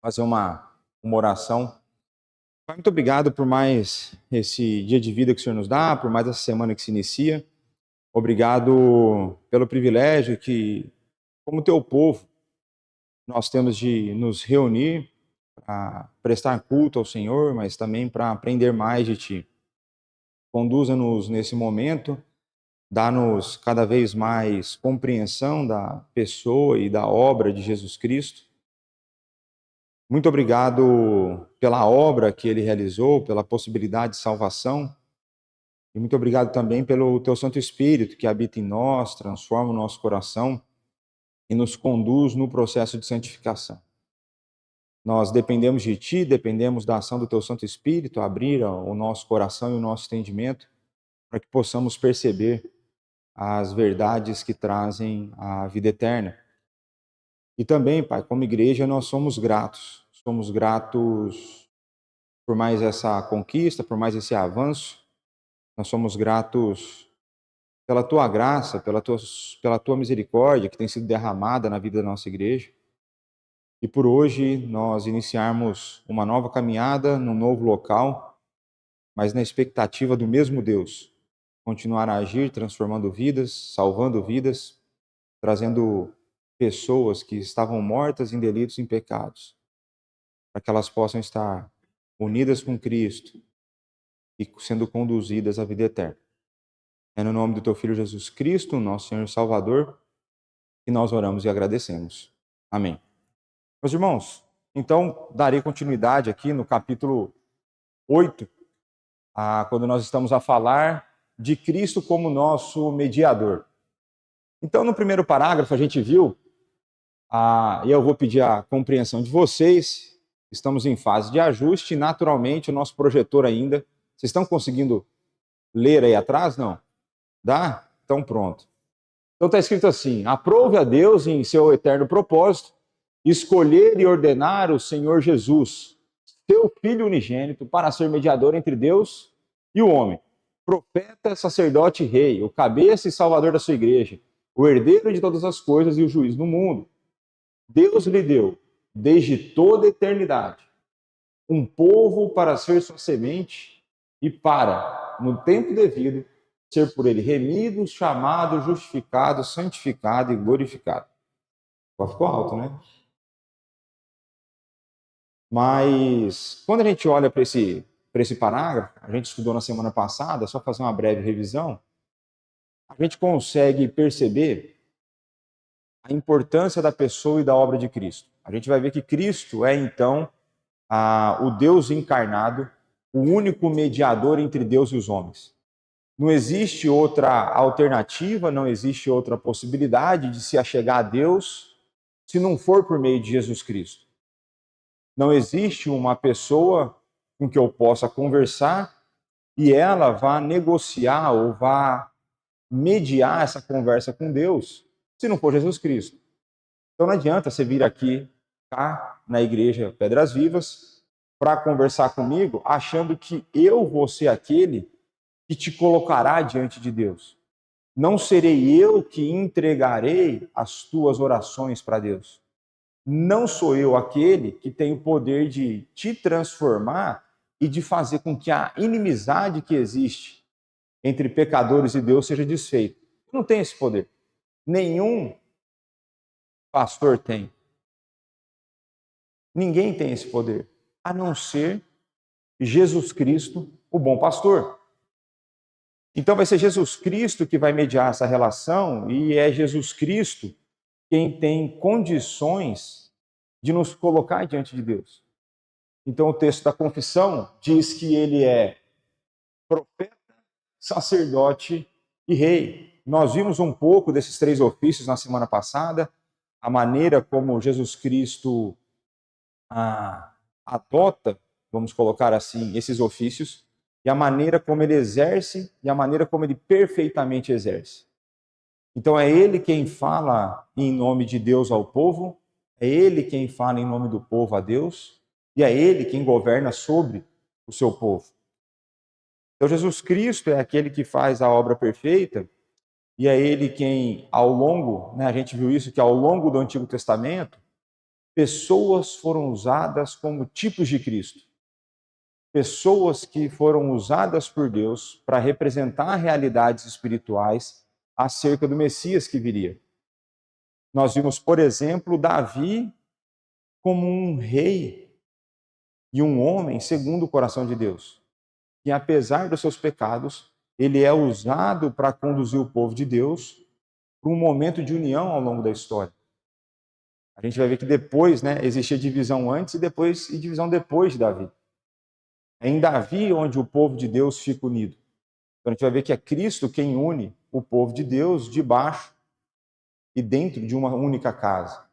Fazer uma oração. Pai, muito obrigado por mais esse dia de vida que o Senhor nos dá, por mais essa semana que se inicia. Obrigado pelo privilégio que, como teu povo, nós temos de nos reunir para prestar culto ao Senhor, mas também para aprender mais de Ti. Conduza-nos nesse momento, dá-nos cada vez mais compreensão da pessoa e da obra de Jesus Cristo. Muito obrigado pela obra que ele realizou, pela possibilidade de salvação. E muito obrigado também pelo teu Santo Espírito que habita em nós, transforma o nosso coração e nos conduz no processo de santificação. Nós dependemos de Ti, dependemos da ação do teu Santo Espírito, abrir o nosso coração e o nosso entendimento para que possamos perceber as verdades que trazem a vida eterna. E também, Pai, como igreja, nós somos gratos. Somos gratos por mais essa conquista, por mais esse avanço. Nós somos gratos pela tua graça, pela tua misericórdia que tem sido derramada na vida da nossa igreja. E por hoje nós iniciarmos uma nova caminhada num novo local, mas na expectativa do mesmo Deus continuar a agir, transformando vidas, salvando vidas, trazendo pessoas que estavam mortas em delitos e em pecados, para que elas possam estar unidas com Cristo e sendo conduzidas à vida eterna. É no nome do teu Filho Jesus Cristo, nosso Senhor e Salvador, que nós oramos e agradecemos. Amém. Meus irmãos, então darei continuidade aqui no capítulo 8, quando nós estamos a falar de Cristo como nosso mediador. Então, no primeiro parágrafo, a gente viu, e eu vou pedir a compreensão de vocês, estamos em fase de ajuste, naturalmente, o nosso projetor ainda. Vocês estão conseguindo ler aí atrás? Não? Dá? Então pronto. Então está escrito assim: aprove a Deus em seu eterno propósito escolher e ordenar o Senhor Jesus, seu Filho unigênito, para ser mediador entre Deus e o homem, profeta, sacerdote e rei, o cabeça e salvador da sua igreja, o herdeiro de todas as coisas e o juiz do mundo. Deus lhe deu, desde toda a eternidade, um povo para ser sua semente e para, no tempo devido, ser por ele remido, chamado, justificado, santificado e glorificado. Ficou alto, né? Mas, quando a gente olha para esse parágrafo, a gente estudou na semana passada, só fazer uma breve revisão, a gente consegue perceber a importância da pessoa e da obra de Cristo. A gente vai ver que Cristo é, então, o Deus encarnado, o único mediador entre Deus e os homens. Não existe outra alternativa, não existe outra possibilidade de se achegar a Deus se não for por meio de Jesus Cristo. Não existe uma pessoa com que eu possa conversar e ela vá negociar ou vá mediar essa conversa com Deus se não for Jesus Cristo. Então não adianta você vir aqui, na igreja Pedras Vivas, para conversar comigo achando que eu vou ser aquele que te colocará diante de Deus. Não serei eu que entregarei as tuas orações para Deus. Não sou eu aquele que tem o poder de te transformar e de fazer com que a inimizade que existe entre pecadores e Deus seja desfeita. Eu não tenho esse poder. Nenhum pastor tem. Ninguém tem esse poder, a não ser Jesus Cristo, o bom pastor. Então vai ser Jesus Cristo que vai mediar essa relação e é Jesus Cristo quem tem condições de nos colocar diante de Deus. Então o texto da confissão diz que ele é profeta, sacerdote e rei. Nós vimos um pouco desses três ofícios na semana passada, a maneira como Jesus Cristo adota, vamos colocar assim, esses ofícios, e a maneira como ele exerce e a maneira como ele perfeitamente exerce. Então é ele quem fala em nome de Deus ao povo, é ele quem fala em nome do povo a Deus, e é ele quem governa sobre o seu povo. Então Jesus Cristo é aquele que faz a obra perfeita, e é ele quem, ao longo, a gente viu isso, que ao longo do Antigo Testamento, pessoas foram usadas como tipos de Cristo. Pessoas que foram usadas por Deus para representar realidades espirituais acerca do Messias que viria. Nós vimos, por exemplo, Davi como um rei e um homem segundo o coração de Deus. E apesar dos seus pecados, ele é usado para conduzir o povo de Deus para um momento de união ao longo da história. A gente vai ver que depois, existia divisão antes e divisão depois de Davi. É em Davi onde o povo de Deus fica unido. Então a gente vai ver que é Cristo quem une o povo de Deus debaixo e dentro de uma única casa.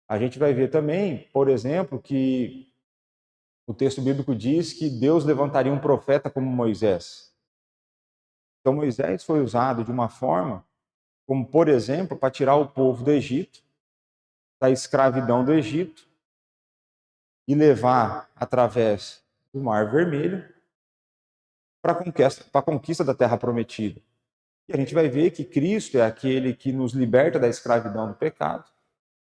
A gente vai ver também, por exemplo, que o texto bíblico diz que Deus levantaria um profeta como Moisés. Então Moisés foi usado de uma forma, como por exemplo, para tirar o povo do Egito, da escravidão do Egito, e levar através do Mar Vermelho para a conquista da Terra Prometida. E a gente vai ver que Cristo é aquele que nos liberta da escravidão do pecado,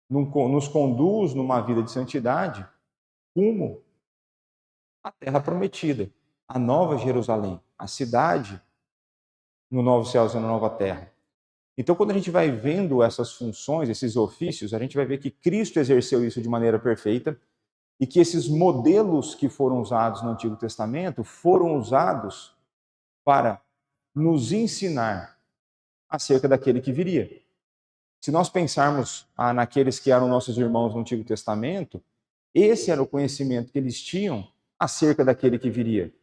nos conduz numa vida de santidade rumo à Terra Prometida, a Nova Jerusalém, a cidade no novo céu e na nova terra. Então, quando a gente vai vendo essas funções, esses ofícios, a gente vai ver que Cristo exerceu isso de maneira perfeita e que esses modelos que foram usados no Antigo Testamento foram usados para nos ensinar acerca daquele que viria. Se nós pensarmos naqueles que eram nossos irmãos no Antigo Testamento, esse era o conhecimento que eles tinham acerca daquele que viria.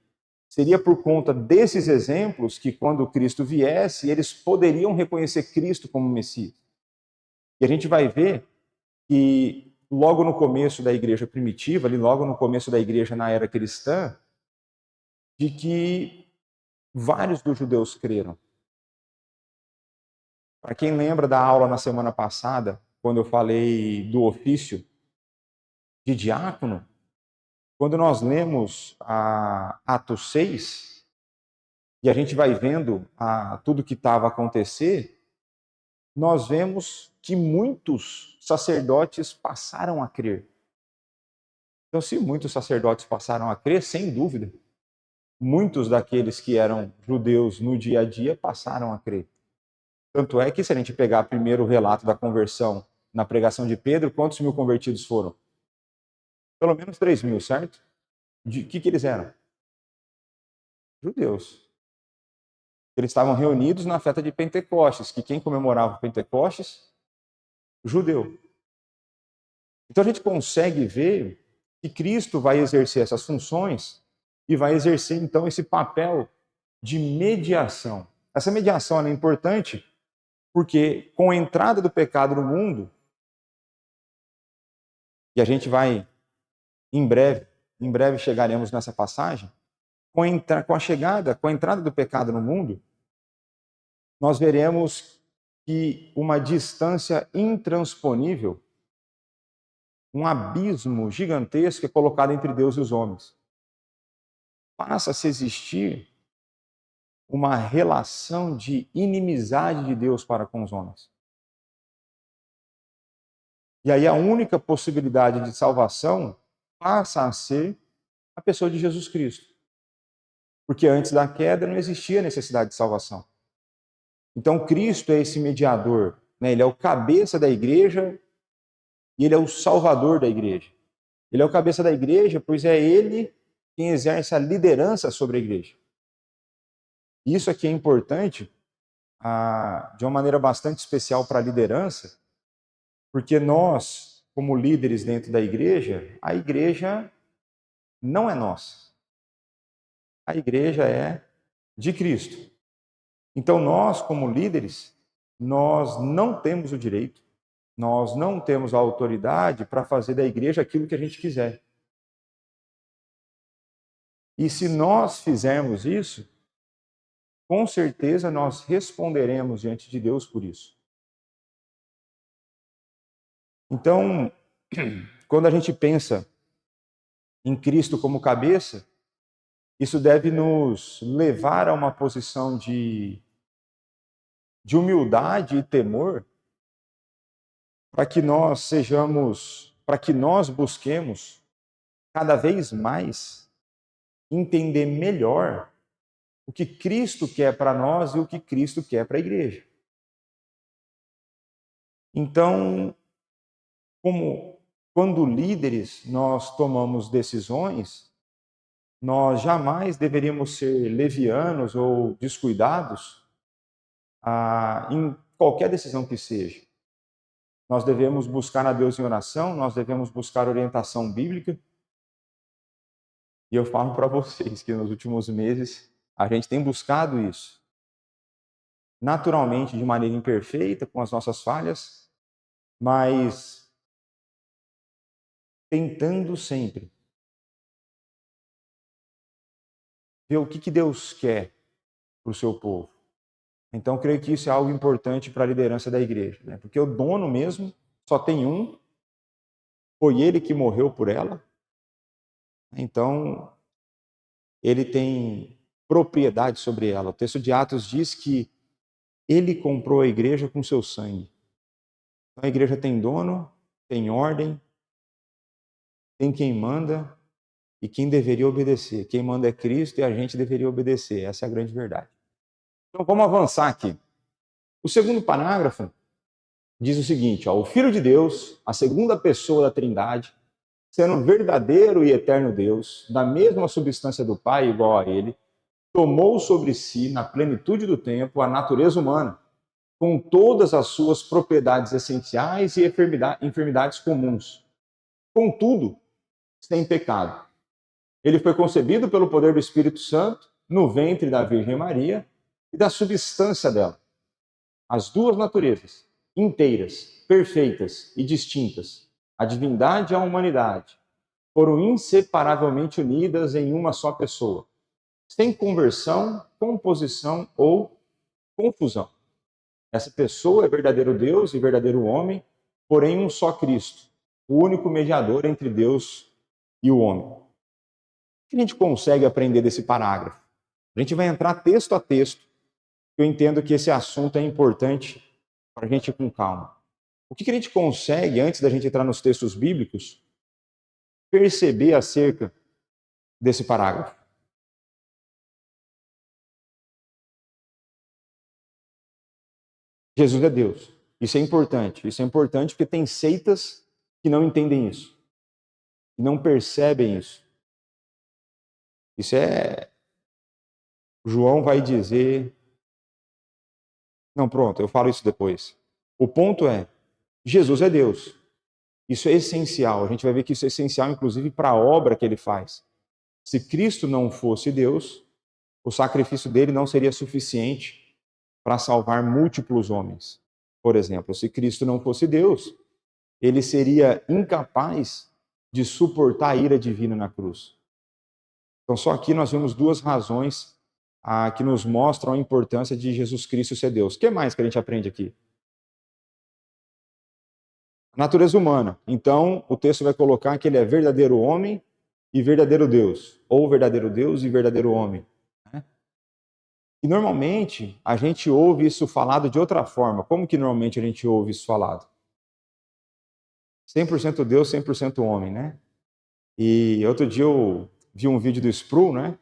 Seria por conta desses exemplos que, quando Cristo viesse, eles poderiam reconhecer Cristo como Messias. E a gente vai ver que, logo no começo da igreja primitiva, ali logo no começo da igreja na era cristã, de que vários dos judeus creram. Para quem lembra da aula na semana passada, quando eu falei do ofício de diácono, quando nós lemos Atos 6, e a gente vai vendo tudo que estava a acontecer, nós vemos que muitos sacerdotes passaram a crer. Então, se muitos sacerdotes passaram a crer, sem dúvida, muitos daqueles que eram judeus no dia a dia passaram a crer. Tanto é que, se a gente pegar primeiro o relato da conversão na pregação de Pedro, quantos mil convertidos foram? Pelo menos 3.000, certo? De que eles eram? Judeus. Eles estavam reunidos na festa de Pentecostes, que quem comemorava Pentecostes? Judeu. Então a gente consegue ver que Cristo vai exercer essas funções e vai exercer então esse papel de mediação. Essa mediação é importante porque, com a entrada do pecado no mundo, e a gente vai em breve chegaremos nessa passagem, com a entrada do pecado no mundo, nós veremos que uma distância intransponível, um abismo gigantesco é colocado entre Deus e os homens. Passa a se existir uma relação de inimizade de Deus para com os homens. E aí a única possibilidade de salvação passa a ser a pessoa de Jesus Cristo. Porque antes da queda não existia necessidade de salvação. Então Cristo é esse mediador, Ele é o cabeça da igreja e ele é o salvador da igreja. Ele é o cabeça da igreja, pois é ele quem exerce a liderança sobre a igreja. Isso aqui é importante de uma maneira bastante especial para a liderança, porque nós, como líderes dentro da igreja, a igreja não é nossa. A igreja é de Cristo. Então nós, como líderes, nós não temos o direito, nós não temos a autoridade para fazer da igreja aquilo que a gente quiser. E se nós fizermos isso, com certeza nós responderemos diante de Deus por isso. Então, quando a gente pensa em Cristo como cabeça, isso deve nos levar a uma posição de humildade e temor, para que nós sejamos para que nós busquemos cada vez mais entender melhor o que Cristo quer para nós e o que Cristo quer para a igreja. Então, quando líderes nós tomamos decisões, nós jamais deveríamos ser levianos ou descuidados em qualquer decisão que seja. Nós devemos buscar a Deus em oração, nós devemos buscar orientação bíblica. E eu falo para vocês que nos últimos meses a gente tem buscado isso. Naturalmente, de maneira imperfeita, com as nossas falhas, mas tentando sempre ver o que Deus quer para o seu povo. Então, creio que isso é algo importante para a liderança da igreja, né? Porque o dono mesmo só tem um, foi ele que morreu por ela, então ele tem propriedade sobre ela. O texto de Atos diz que ele comprou a igreja com seu sangue. Então, a igreja tem dono, tem ordem, tem quem manda e quem deveria obedecer. Quem manda é Cristo e a gente deveria obedecer. Essa é a grande verdade. Então, vamos avançar aqui. O segundo parágrafo diz o seguinte: o Filho de Deus, a segunda pessoa da Trindade, sendo um verdadeiro e eterno Deus, da mesma substância do Pai, igual a ele, tomou sobre si, na plenitude do tempo, a natureza humana, com todas as suas propriedades essenciais e enfermidades comuns. Contudo, sem pecado. Ele foi concebido pelo poder do Espírito Santo, no ventre da Virgem Maria e da substância dela. As duas naturezas, inteiras, perfeitas e distintas, a divindade e a humanidade, foram inseparavelmente unidas em uma só pessoa, sem conversão, composição ou confusão. Essa pessoa é verdadeiro Deus e verdadeiro homem, porém um só Cristo, o único mediador entre Deus e o homem. O que a gente consegue aprender desse parágrafo? A gente vai entrar texto a texto. Eu entendo que esse assunto é importante para a gente ir com calma. O que a gente consegue, antes da gente entrar nos textos bíblicos, perceber acerca desse parágrafo? Jesus é Deus. Isso é importante. Isso é importante porque tem seitas que não entendem isso, que não percebem isso. Isso é... João vai dizer... Não, pronto, eu falo isso depois. O ponto é, Jesus é Deus. Isso é essencial. A gente vai ver que isso é essencial, inclusive, para a obra que ele faz. Se Cristo não fosse Deus, o sacrifício dele não seria suficiente para salvar múltiplos homens. Por exemplo, se Cristo não fosse Deus, ele seria incapaz de suportar a ira divina na cruz. Então, só aqui nós vemos duas razões que nos mostram a importância de Jesus Cristo ser Deus. O que mais que a gente aprende aqui? Natureza humana. Então, o texto vai colocar que ele é verdadeiro homem e verdadeiro Deus, ou verdadeiro Deus e verdadeiro homem. E normalmente a gente ouve isso falado de outra forma. Como que normalmente a gente ouve isso falado? 100% Deus, 100% homem, né? E outro dia eu vi um vídeo do Sproul, né?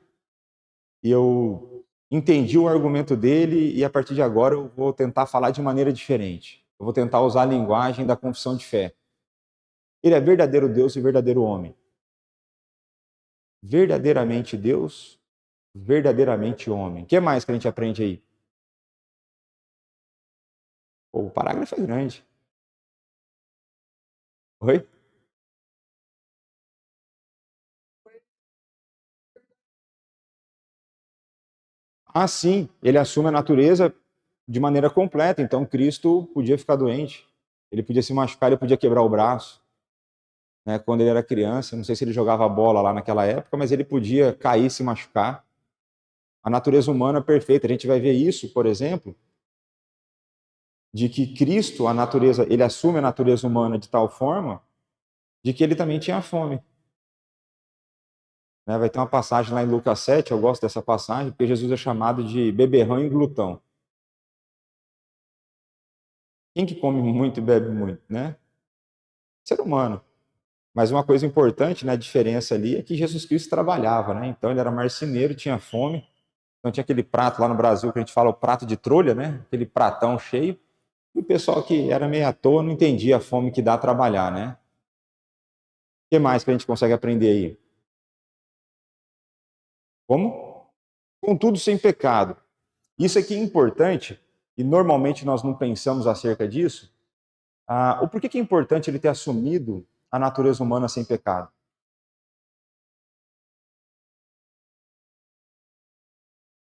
E eu entendi o argumento dele e a partir de agora eu vou tentar falar de maneira diferente. Eu vou tentar usar a linguagem da confissão de fé. Ele é verdadeiro Deus e verdadeiro homem. Verdadeiramente Deus, verdadeiramente homem. O que mais que a gente aprende aí? O parágrafo é grande. Oi? Sim, ele assume a natureza de maneira completa. Então, Cristo podia ficar doente, ele podia se machucar, ele podia quebrar o braço. Né? Quando ele era criança, não sei se ele jogava bola lá naquela época, mas ele podia cair, se machucar. A natureza humana perfeita. A gente vai ver isso, por exemplo, de que Cristo, a natureza, ele assume a natureza humana de tal forma de que ele também tinha fome. Né? Vai ter uma passagem lá em Lucas 7, eu gosto dessa passagem, porque Jesus é chamado de beberrão e glutão. Quem que come muito e bebe muito, né? Ser humano. Mas uma coisa importante na diferença ali é que Jesus Cristo trabalhava, né? Então ele era marceneiro, tinha fome. Então tinha aquele prato lá no Brasil que a gente fala o prato de trolha, né? Aquele pratão cheio. E o pessoal que era meio à toa não entendia a fome que dá trabalhar, né? O que mais que a gente consegue aprender aí? Como? Contudo, sem pecado. Isso aqui é importante, e normalmente nós não pensamos acerca disso. O porquê que é importante ele ter assumido a natureza humana sem pecado?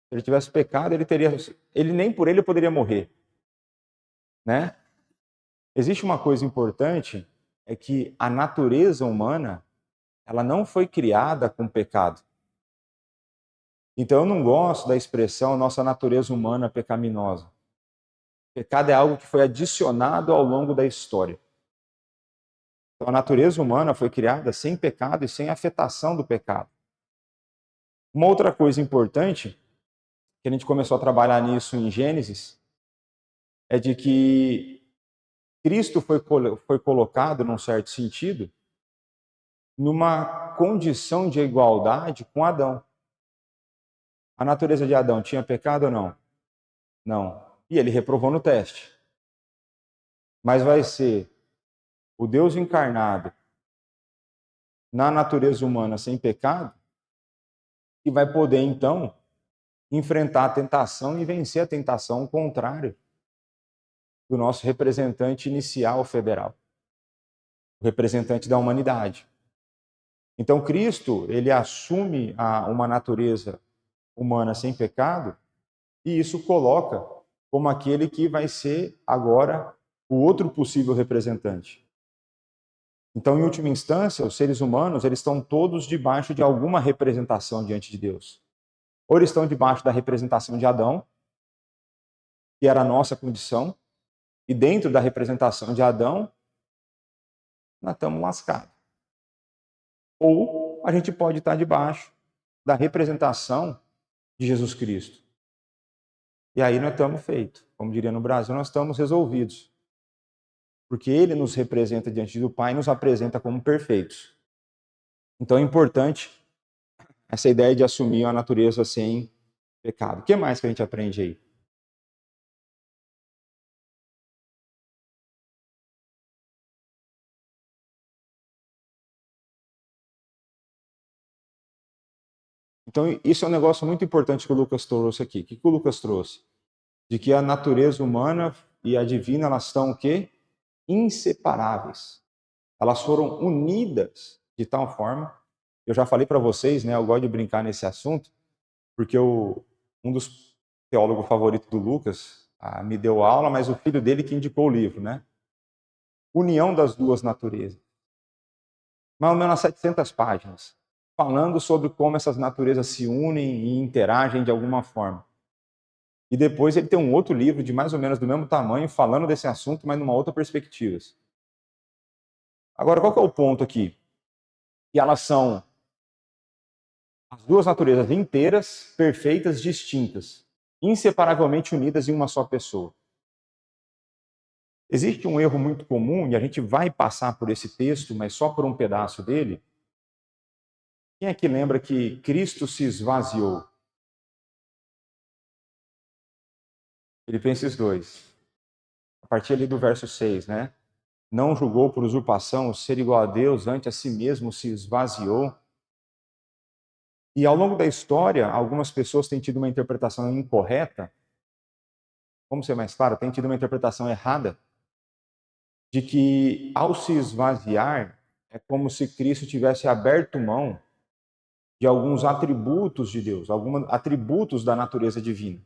Se ele tivesse pecado, ele nem por ele poderia morrer, né? Existe uma coisa importante, é que a natureza humana, ela não foi criada com pecado. Então eu não gosto da expressão nossa natureza humana pecaminosa. Pecado é algo que foi adicionado ao longo da história. Então a natureza humana foi criada sem pecado e sem afetação do pecado. Uma outra coisa importante, que a gente começou a trabalhar nisso em Gênesis, é de que Cristo foi colocado, num certo sentido, numa condição de igualdade com Adão. A natureza de Adão tinha pecado ou não? Não. E ele reprovou no teste. Mas vai ser o Deus encarnado na natureza humana sem pecado que vai poder, então, enfrentar a tentação e vencer a tentação ao contrário do nosso representante inicial federal, o representante da humanidade. Então, Cristo, ele assume uma natureza humana sem pecado e isso coloca como aquele que vai ser agora o outro possível representante. Então, em última instância, os seres humanos, eles estão todos debaixo de alguma representação diante de Deus. Ou eles estão debaixo da representação de Adão, que era a nossa condição, e dentro da representação de Adão, nós estamos lascados. Ou a gente pode estar debaixo da representação de Jesus Cristo. E aí nós estamos feitos. Como diria no Brasil, nós estamos resolvidos. Porque ele nos representa diante do Pai e nos apresenta como perfeitos. Então é importante essa ideia de assumir a natureza sem pecado. O que mais que a gente aprende aí? Então, isso é um negócio muito importante que o Lucas trouxe aqui. O que o Lucas trouxe? De que a natureza humana e a divina, elas estão o quê? Inseparáveis. Elas foram unidas de tal forma. Eu já falei para vocês, né? Eu gosto de brincar nesse assunto, porque um dos teólogos favoritos do Lucas me deu aula, mas o filho dele que indicou o livro, né? União das duas naturezas. Mais ou menos 700 páginas, falando sobre como essas naturezas se unem e interagem de alguma forma. E depois ele tem um outro livro de mais ou menos do mesmo tamanho, falando desse assunto, mas numa outra perspectiva. Agora, qual que é o ponto aqui? Que elas são as duas naturezas inteiras, perfeitas, distintas, inseparavelmente unidas em uma só pessoa. Existe um erro muito comum, e a gente vai passar por esse texto, mas só por um pedaço dele. Quem é que lembra que Cristo se esvaziou? Filipenses 2. A partir ali do verso 6, né? Não julgou por usurpação o ser igual a Deus, antes a si mesmo se esvaziou. E ao longo da história, algumas pessoas têm tido uma interpretação incorreta, vamos ser mais claro, têm tido uma interpretação errada, de que ao se esvaziar, é como se Cristo tivesse aberto mão de alguns atributos de Deus, alguns atributos da natureza divina.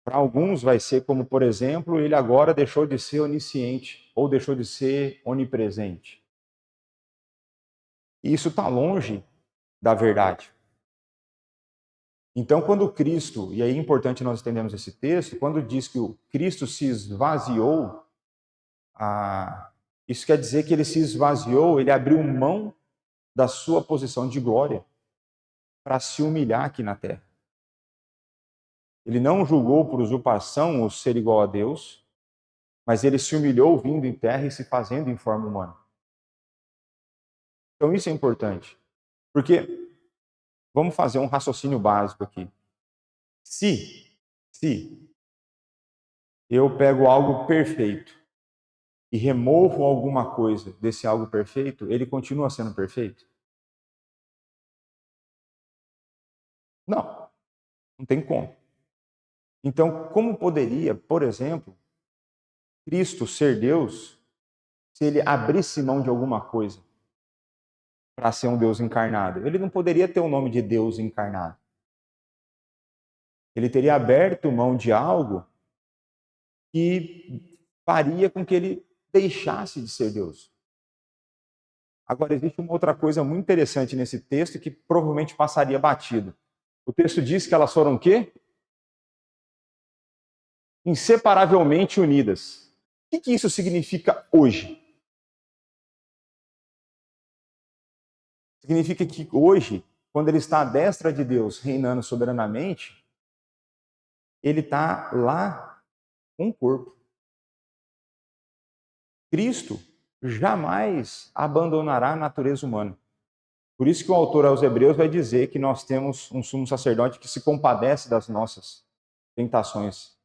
Para alguns vai ser como, por exemplo, ele agora deixou de ser onisciente ou deixou de ser onipresente. E isso está longe da verdade. Então, quando Cristo, e aí é importante nós entendermos esse texto, quando diz que o Cristo se esvaziou, isso quer dizer que ele se esvaziou, ele abriu mão da sua posição de glória para se humilhar aqui na terra. Ele não julgou por usurpação o ser igual a Deus, mas ele se humilhou vindo em terra e se fazendo em forma humana. Então isso é importante. Porque, vamos fazer um raciocínio básico aqui. Se eu pego algo perfeito e removo alguma coisa desse algo perfeito, ele continua sendo perfeito? Não, não tem como. Então, como poderia, por exemplo, Cristo ser Deus se ele abrisse mão de alguma coisa para ser um Deus encarnado? Ele não poderia ter o nome de Deus encarnado. Ele teria aberto mão de algo que faria com que ele deixasse de ser Deus. Agora, existe uma outra coisa muito interessante nesse texto que provavelmente passaria batido. O texto diz que elas foram o quê? Inseparavelmente unidas. O que isso significa hoje? Significa que hoje, quando ele está à destra de Deus, reinando soberanamente, ele está lá com o corpo. Cristo jamais abandonará a natureza humana. Por isso que o autor aos Hebreus vai dizer que nós temos um sumo sacerdote que se compadece das nossas tentações.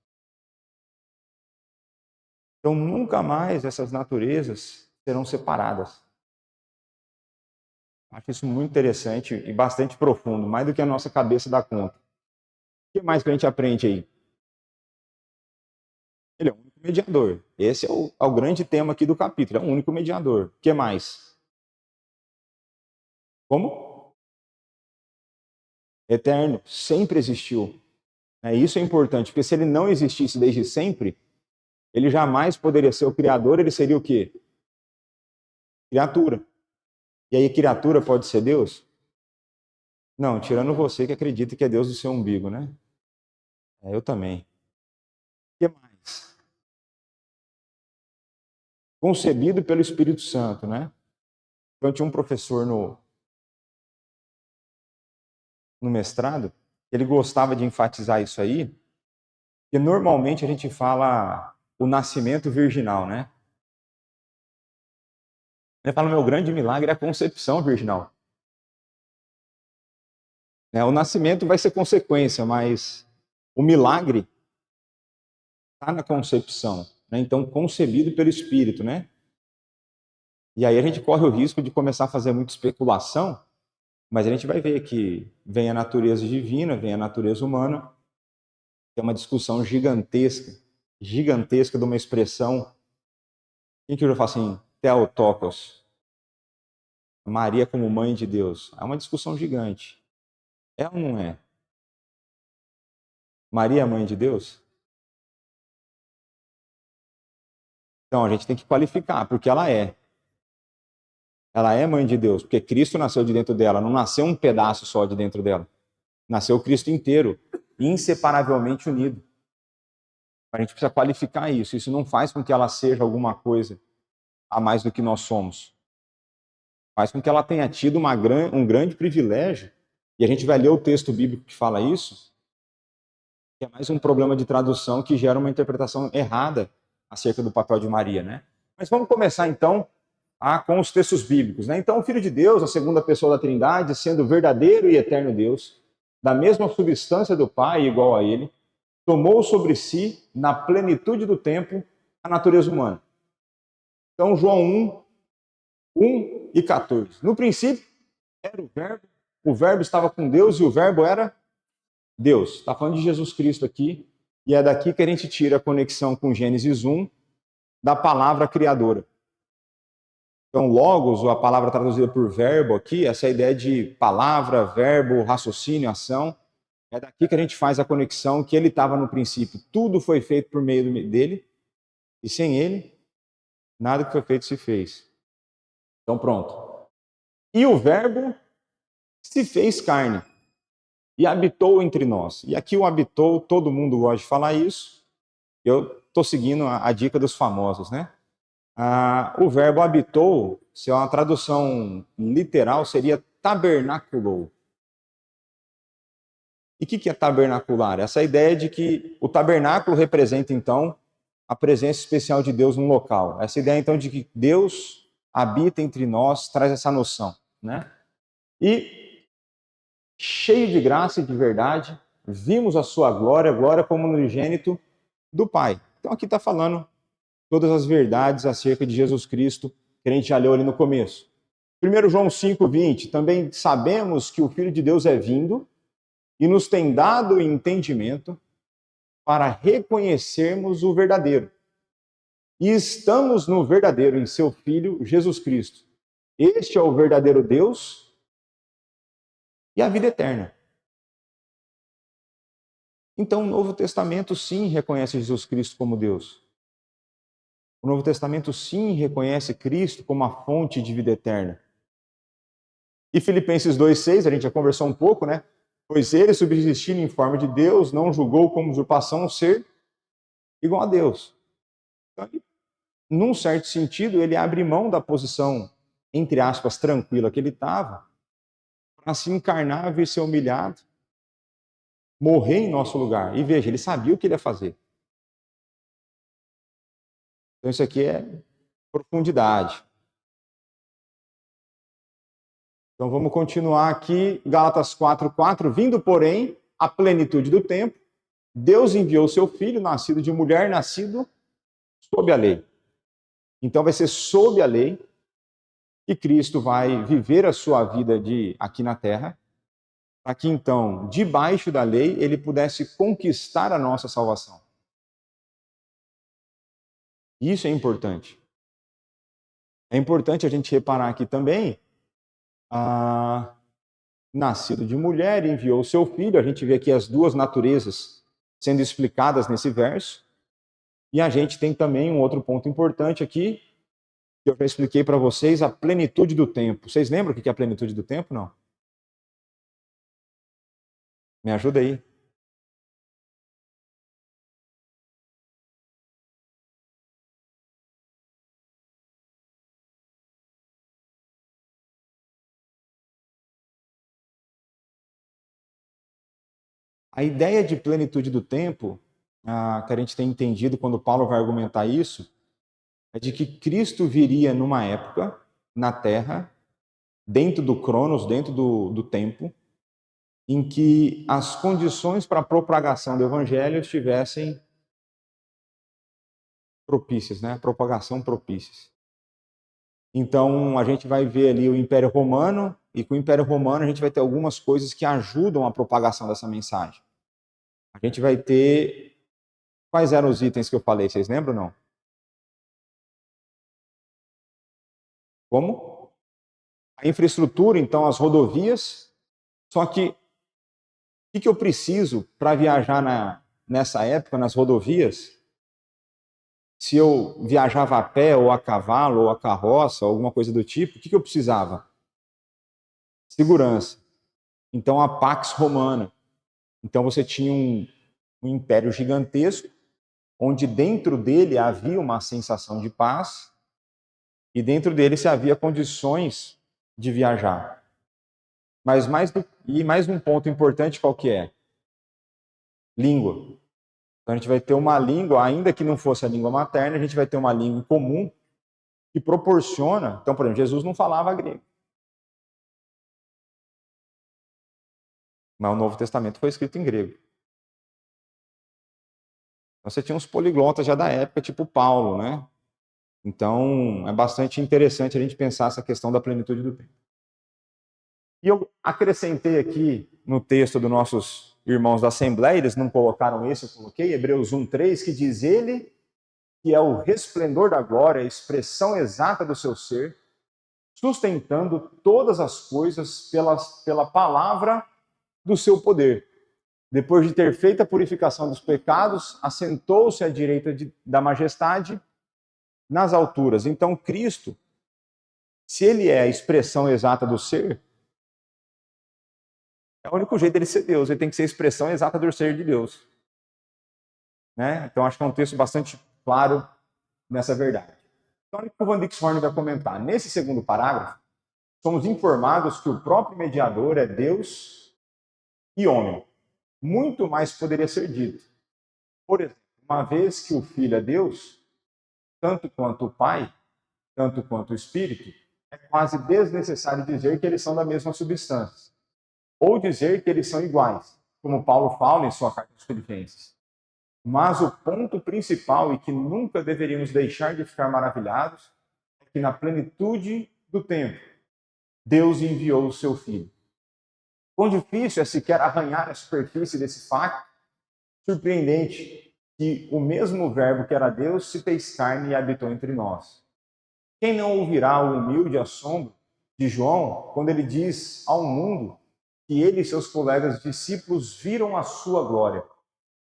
Então, nunca mais essas naturezas serão separadas. Acho isso muito interessante e bastante profundo, mais do que a nossa cabeça dá conta. O que mais que a gente aprende aí? Ele é o único mediador. Esse é o grande tema aqui do capítulo, é o único mediador. O que mais? Como? Eterno, sempre existiu. Isso é importante, porque se ele não existisse desde sempre, ele jamais poderia ser o Criador, ele seria o quê? Criatura. E aí, criatura pode ser Deus? Não, tirando você que acredita que é Deus do seu umbigo, né? Eu também. O que mais? Concebido pelo Espírito Santo, né? Eu tinha um professor no mestrado, ele gostava de enfatizar isso aí, que normalmente a gente fala o nascimento virginal, né? Ele fala, meu grande milagre é a concepção virginal. O nascimento vai ser consequência, mas o milagre está na concepção, né? Então, concebido pelo Espírito, né? E aí a gente corre o risco de começar a fazer muita especulação, mas a gente vai ver que vem a natureza divina, vem a natureza humana, é uma discussão gigantesca de uma expressão, quem que eu já falo assim, Theotokos, Maria como mãe de Deus. É uma discussão gigante. É ou não é? Maria é mãe de Deus? Então a gente tem que qualificar, porque ela é. Ela é mãe de Deus, porque Cristo nasceu de dentro dela, não nasceu um pedaço só de dentro dela. Nasceu o Cristo inteiro, inseparavelmente unido. A gente precisa qualificar isso. Isso não faz com que ela seja alguma coisa a mais do que nós somos. Faz com que ela tenha tido um grande privilégio, e a gente vai ler o texto bíblico que fala isso, que é mais um problema de tradução que gera uma interpretação errada acerca do papel de Maria, né? Mas vamos começar então com os textos bíblicos, né? Então, o Filho de Deus, a segunda pessoa da Trindade, sendo verdadeiro e eterno Deus, da mesma substância do Pai, igual a ele, tomou sobre si, na plenitude do tempo, a natureza humana. Então, João 1 e 14. No princípio, era o Verbo estava com Deus e o Verbo era Deus. Está falando de Jesus Cristo aqui, e é daqui que a gente tira a conexão com Gênesis 1 da palavra criadora. Então, logos, ou a palavra traduzida por verbo aqui, essa ideia de palavra, verbo, raciocínio, ação, é daqui que a gente faz a conexão que ele estava no princípio. Tudo foi feito por meio dele, e sem ele, nada que foi feito se fez. Então, pronto. E o verbo se fez carne e habitou entre nós. E aqui o habitou, todo mundo gosta de falar isso. Eu estou seguindo a dica dos famosos, né? O verbo habitou, se é uma tradução literal, seria tabernaculou. E o que é tabernacular? Essa ideia de que o tabernáculo representa, então, a presença especial de Deus no local. Essa ideia, então, de que Deus habita entre nós, traz essa noção. né? E cheio de graça e de verdade, vimos a sua glória, glória como unigênito do Pai. Então aqui está falando todas as verdades acerca de Jesus Cristo, que a gente já leu ali no começo. 1 João 5,20, também sabemos que o Filho de Deus é vindo e nos tem dado entendimento para reconhecermos o verdadeiro. E estamos no verdadeiro, em seu Filho, Jesus Cristo. Este é o verdadeiro Deus e a vida eterna. Então, o Novo Testamento, sim, reconhece Jesus Cristo como Deus. O Novo Testamento, sim, reconhece Cristo como a fonte de vida eterna. E Filipenses 2,6, a gente já conversou um pouco, né? Pois ele, subsistindo em forma de Deus, não julgou como usurpação ser igual a Deus. Então, num certo sentido, ele abre mão da posição, entre aspas, tranquila que ele estava, para se encarnar, vir ser humilhado, morrer em nosso lugar. E veja, ele sabia o que ele ia fazer. Então isso aqui é profundidade. Então vamos continuar aqui, Gálatas 4:4, vindo, porém, a plenitude do tempo, Deus enviou seu filho, nascido de mulher, nascido sob a lei. Então vai ser sob a lei que Cristo vai viver a sua vida aqui na terra, para que então, debaixo da lei, ele pudesse conquistar a nossa salvação. Isso é importante. É importante a gente reparar aqui também, nascido de mulher, enviou o seu filho. A gente vê aqui as duas naturezas sendo explicadas nesse verso. E a gente tem também um outro ponto importante aqui, que eu já expliquei para vocês, a plenitude do tempo. Vocês lembram o que é a plenitude do tempo, não? Me ajuda aí. A ideia de plenitude do tempo, que a gente tem entendido quando Paulo vai argumentar isso, é de que Cristo viria numa época, na Terra, dentro do Cronos, dentro do tempo, em que as condições para a propagação do Evangelho estivessem propícias, né? Propagação propícias. Então, a gente vai ver ali o Império Romano, e com o Império Romano a gente vai ter algumas coisas que ajudam a propagação dessa mensagem. A gente vai ter... Quais eram os itens que eu falei? Vocês lembram ou não? Como? A infraestrutura, então, as rodovias. Só que, o que eu preciso para viajar nessa época, nas rodovias? Se eu viajava a pé, ou a cavalo, ou a carroça, ou alguma coisa do tipo, o que eu precisava? Segurança. Então, a Pax Romana. Então, você tinha um império gigantesco, onde dentro dele havia uma sensação de paz, e dentro dele se havia condições de viajar. Mas mais um ponto importante, qual que é? Língua. Então, a gente vai ter uma língua, ainda que não fosse a língua materna, a gente vai ter uma língua comum que proporciona... Então, por exemplo, Jesus não falava grego. Mas o Novo Testamento foi escrito em grego. Então, você tinha uns poliglotas já da época, tipo Paulo, né? Então, é bastante interessante a gente pensar essa questão da plenitude do tempo. E eu acrescentei aqui no texto dos nossos irmãos da Assembleia, eles não colocaram esse, eu coloquei, Hebreus 1:3, que diz: ele, que é o resplendor da glória, a expressão exata do seu ser, sustentando todas as coisas pela palavra do seu poder. Depois de ter feito a purificação dos pecados, assentou-se à direita da majestade nas alturas. Então, Cristo, se ele é a expressão exata do ser, é o único jeito dele ser Deus. Ele tem que ser a expressão exata do ser de Deus. Né? Então, acho que é um texto bastante claro nessa verdade. Então, olha o que o Van Dixhoorn vai comentar. Nesse segundo parágrafo, somos informados que o próprio mediador é Deus e homem. Muito mais poderia ser dito. Por exemplo, uma vez que o Filho é Deus, tanto quanto o Pai, tanto quanto o Espírito, é quase desnecessário dizer que eles são da mesma substância, ou dizer que eles são iguais, como Paulo fala em sua carta aos Filipenses. Mas o ponto principal, e que nunca deveríamos deixar de ficar maravilhados, é que na plenitude do tempo, Deus enviou o seu Filho. Quão difícil é sequer arranhar a superfície desse fato surpreendente que o mesmo verbo que era Deus se fez carne e habitou entre nós. Quem não ouvirá o humilde assombro de João quando ele diz ao mundo que ele e seus colegas discípulos viram a sua glória,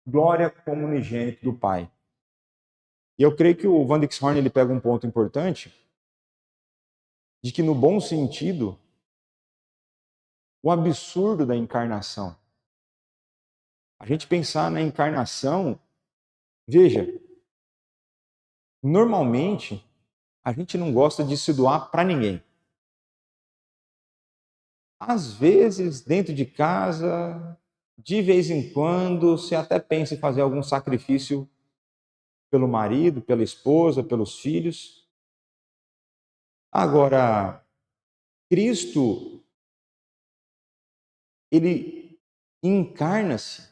glória como unigênito do Pai. E eu creio que o Van Dixhoorn ele pega um ponto importante, de que no bom sentido, o absurdo da encarnação. A gente pensar na encarnação, veja, normalmente a gente não gosta de se doar para ninguém. Às vezes, dentro de casa, de vez em quando, você até pensa em fazer algum sacrifício pelo marido, pela esposa, pelos filhos. Agora, Cristo, ele encarna-se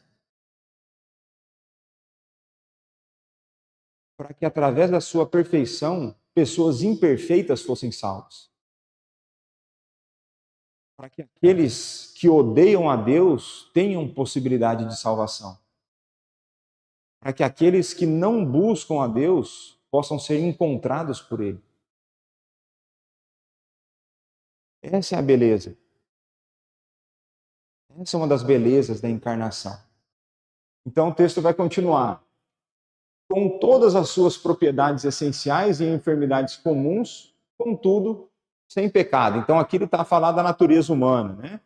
para que, através da sua perfeição, pessoas imperfeitas fossem salvas. Para que aqueles que odeiam a Deus tenham possibilidade de salvação. Para que aqueles que não buscam a Deus possam ser encontrados por Ele. Essa é a beleza. Essa é uma das belezas da encarnação. Então o texto vai continuar. Com todas as suas propriedades essenciais e enfermidades comuns, contudo, sem pecado. Então aqui ele está a falar da natureza humana, né?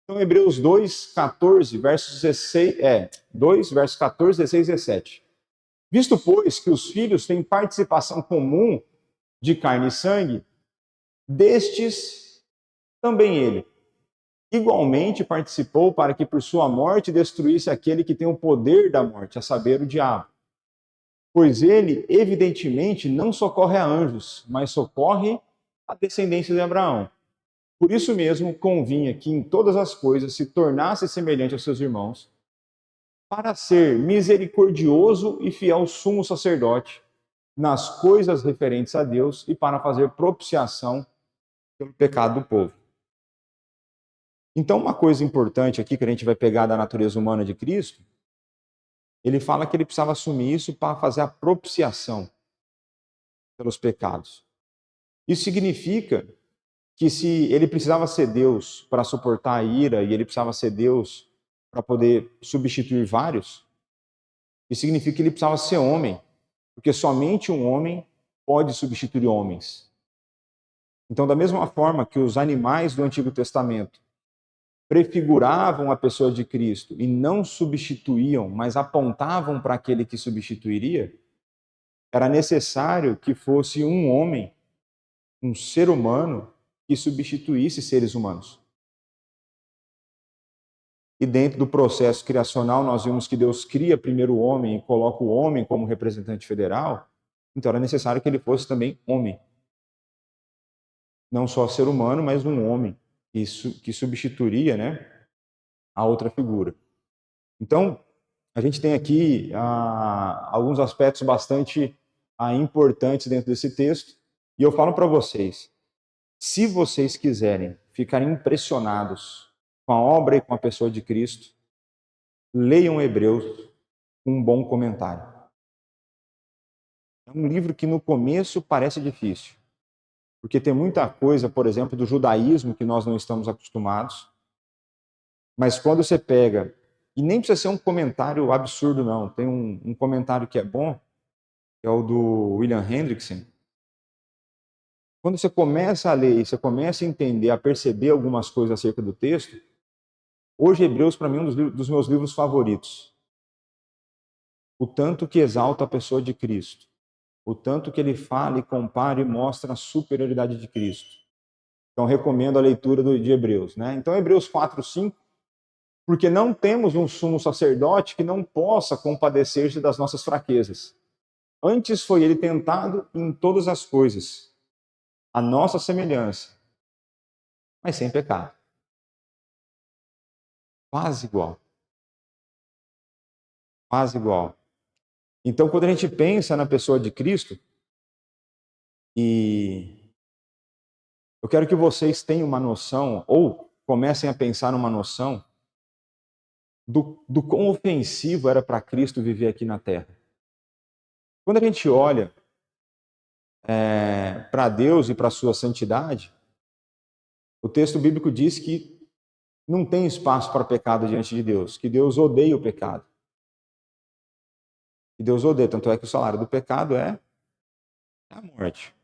Então Hebreus 2, 14, versos 16, 2, versos 14, 16 e 17. Visto, pois, que os filhos têm participação comum de carne e sangue, destes também ele igualmente participou para que por sua morte destruísse aquele que tem o poder da morte, a saber, o diabo. Pois ele, evidentemente, não socorre a anjos, mas socorre a descendência de Abraão. Por isso mesmo, convinha que em todas as coisas se tornasse semelhante aos seus irmãos, para ser misericordioso e fiel sumo sacerdote nas coisas referentes a Deus e para fazer propiciação pelo pecado do povo. Então, uma coisa importante aqui que a gente vai pegar da natureza humana de Cristo, ele fala que ele precisava assumir isso para fazer a propiciação pelos pecados. Isso significa que se ele precisava ser Deus para suportar a ira e ele precisava ser Deus para poder substituir vários, isso significa que ele precisava ser homem, porque somente um homem pode substituir homens. Então, da mesma forma que os animais do Antigo Testamento prefiguravam a pessoa de Cristo e não substituíam, mas apontavam para aquele que substituiria, era necessário que fosse um homem, um ser humano, que substituísse seres humanos. E dentro do processo criacional, nós vimos que Deus cria primeiro o homem e coloca o homem como representante federal, então era necessário que ele fosse também homem. Não só ser humano, mas um homem que substituiria, né, a outra figura. Então, a gente tem aqui alguns aspectos bastante importantes dentro desse texto, e eu falo para vocês, se vocês quiserem ficar impressionados com a obra e com a pessoa de Cristo, leiam Hebreus com um bom comentário. É um livro que no começo parece difícil, porque tem muita coisa, por exemplo, do judaísmo que nós não estamos acostumados, mas quando você pega, e nem precisa ser um comentário absurdo não, tem um comentário que é bom, que é o do William Hendrickson. Quando você começa a ler, você começa a entender, a perceber algumas coisas acerca do texto, hoje Hebreus para mim é um dos meus livros favoritos. O tanto que exalta a pessoa de Cristo, o tanto que ele fala e compara e mostra a superioridade de Cristo. Então recomendo a leitura de Hebreus, né? Então Hebreus 4, 5, porque não temos um sumo sacerdote que não possa compadecer-se das nossas fraquezas. Antes foi ele tentado em todas as coisas, a nossa semelhança, mas sem pecado. Quase igual. Quase igual. Então, quando a gente pensa na pessoa de Cristo, e eu quero que vocês tenham uma noção, ou comecem a pensar numa noção, do quão ofensivo era para Cristo viver aqui na Terra. Quando a gente olha para Deus e para a sua santidade, o texto bíblico diz que não tem espaço para pecado diante de Deus, que Deus odeia o pecado. Que Deus odeia, tanto é que o salário do pecado é a morte.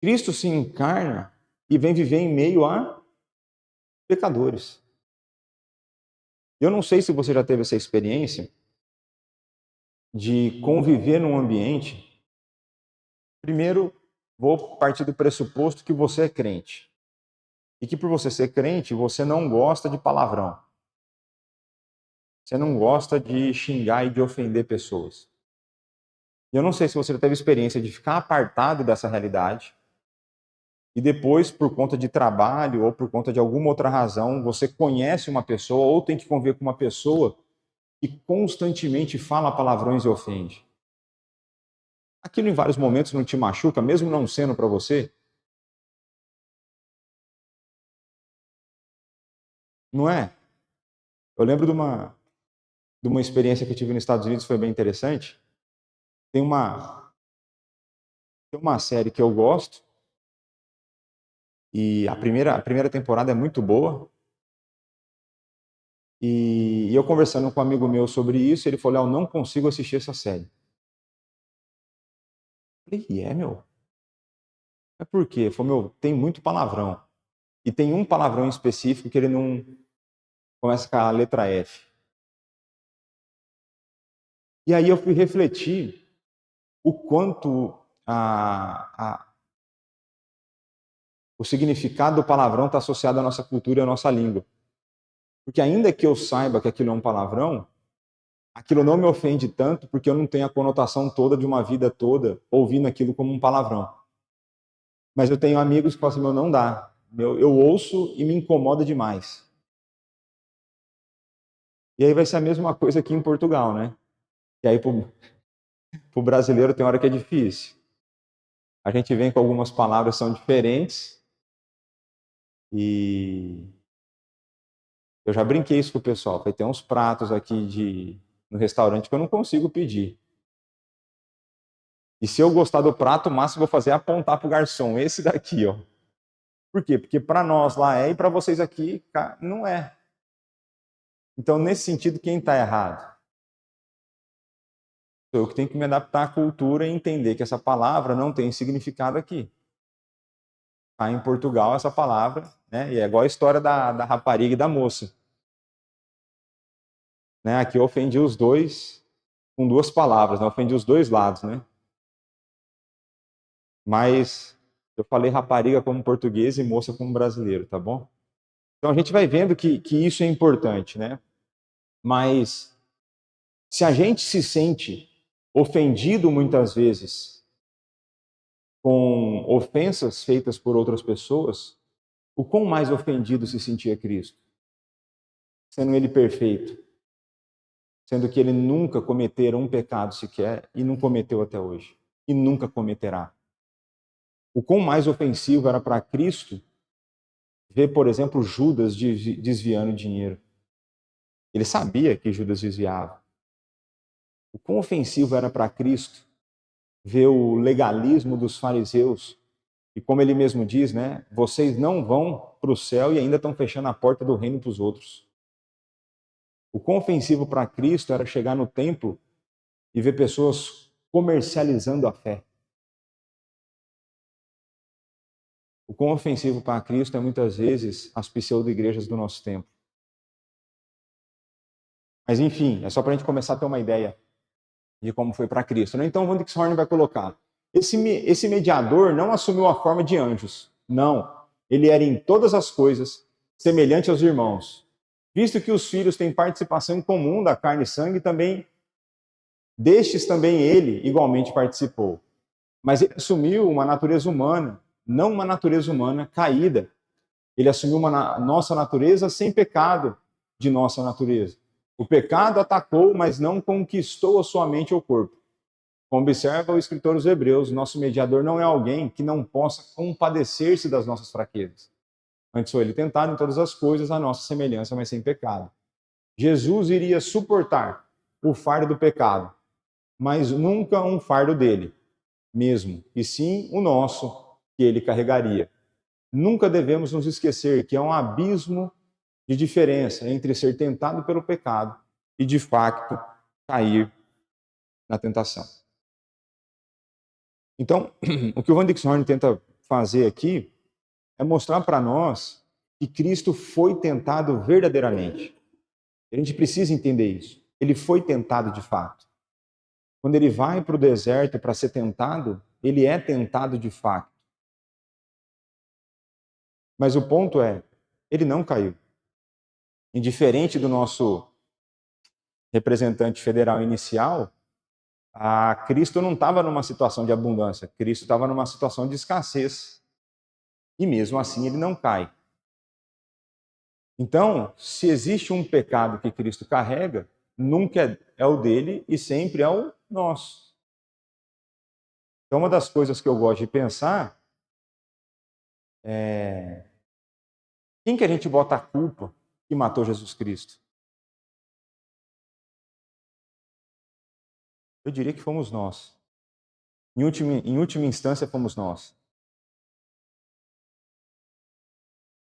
Cristo se encarna e vem viver em meio a pecadores. Eu não sei se você já teve essa experiência de conviver num ambiente. Primeiro, vou partir do pressuposto que você é crente. E que por você ser crente, você não gosta de palavrão. Você não gosta de xingar e de ofender pessoas. Eu não sei se você já teve experiência de ficar apartado dessa realidade e depois, por conta de trabalho ou por conta de alguma outra razão, você conhece uma pessoa ou tem que conviver com uma pessoa que constantemente fala palavrões e ofende. Aquilo em vários momentos não te machuca, mesmo não sendo para você? Não é? Eu lembro de uma experiência que eu tive nos Estados Unidos, foi bem interessante. Tem uma série que eu gosto, e a primeira temporada é muito boa. E eu conversando com um amigo meu sobre isso, ele falou: eu não consigo assistir essa série. Eu falei: meu? É por quê? Ele falou: meu, tem muito palavrão. E tem um palavrão em específico que ele não começa com a letra F. E aí eu fui refletir o quanto o significado do palavrão está associado à nossa cultura e à nossa língua. Porque ainda que eu saiba que aquilo é um palavrão, aquilo não me ofende tanto porque eu não tenho a conotação toda de uma vida toda ouvindo aquilo como um palavrão. Mas eu tenho amigos que falam assim: meu, não dá. Eu ouço e me incomoda demais. E aí vai ser a mesma coisa aqui em Portugal, né? E aí pro brasileiro tem hora que é difícil. A gente vem com algumas palavras que são diferentes e eu já brinquei isso com o pessoal. Falei: tem uns pratos aqui no restaurante que eu não consigo pedir. E se eu gostar do prato, o máximo que eu vou fazer é apontar pro garçom, esse daqui, ó. Por quê? Porque para nós lá é e para vocês aqui não é. Então, nesse sentido, quem está errado? Sou eu que tenho que me adaptar à cultura e entender que essa palavra não tem significado aqui. Em Portugal, essa palavra, né? E é igual a história da rapariga e da moça. Né? Aqui eu ofendi os dois com duas palavras, né? Eu ofendi os dois lados, né? Mas eu falei rapariga como português e moça como brasileiro, tá bom? Então a gente vai vendo que isso é importante, né? Mas se a gente se sente ofendido muitas vezes com ofensas feitas por outras pessoas, o quão mais ofendido se sentia Cristo? Sendo ele perfeito, sendo que ele nunca cometera um pecado sequer e não cometeu até hoje, e nunca cometerá. O quão mais ofensivo era para Cristo ver, por exemplo, Judas desviando dinheiro. Ele sabia que Judas desviava. O quão ofensivo era para Cristo ver o legalismo dos fariseus. E como ele mesmo diz, né? Vocês não vão para o céu e ainda estão fechando a porta do reino para os outros. O quão ofensivo para Cristo era chegar no templo e ver pessoas comercializando a fé. O quão ofensivo para Cristo é muitas vezes as pseudo-igrejas do nosso tempo. Mas enfim, é só para a gente começar a ter uma ideia de como foi para Cristo. Né? Então, onde que Horn vai colocar? Esse mediador não assumiu a forma de anjos. Não. Ele era em todas as coisas semelhante aos irmãos. Visto que os filhos têm participação em comum da carne e sangue, destes também ele igualmente participou. Mas ele assumiu uma natureza humana, não uma natureza humana caída. Ele assumiu nossa natureza sem pecado de nossa natureza. O pecado atacou, mas não conquistou a sua mente ou corpo. Como observa o escritor dos Hebreus, nosso mediador não é alguém que não possa compadecer-se das nossas fraquezas. Antes foi ele tentado em todas as coisas, a nossa semelhança, mas sem pecado. Jesus iria suportar o fardo do pecado, mas nunca um fardo dele mesmo, e sim o nosso, que ele carregaria. Nunca devemos nos esquecer que há um abismo de diferença entre ser tentado pelo pecado e, de fato, cair na tentação. Então, o que o Van Dixhoorn tenta fazer aqui é mostrar para nós que Cristo foi tentado verdadeiramente. A gente precisa entender isso. Ele foi tentado de fato. Quando ele vai para o deserto para ser tentado, ele é tentado de fato. Mas o ponto é, ele não caiu. Indiferente do nosso representante federal inicial, Cristo não estava numa situação de abundância, Cristo estava numa situação de escassez. E mesmo assim ele não cai. Então, se existe um pecado que Cristo carrega, nunca é o dele e sempre é o nosso. Então, uma das coisas que eu gosto de pensar é quem que a gente bota a culpa que matou Jesus Cristo? Eu diria que fomos nós. Em última instância, fomos nós.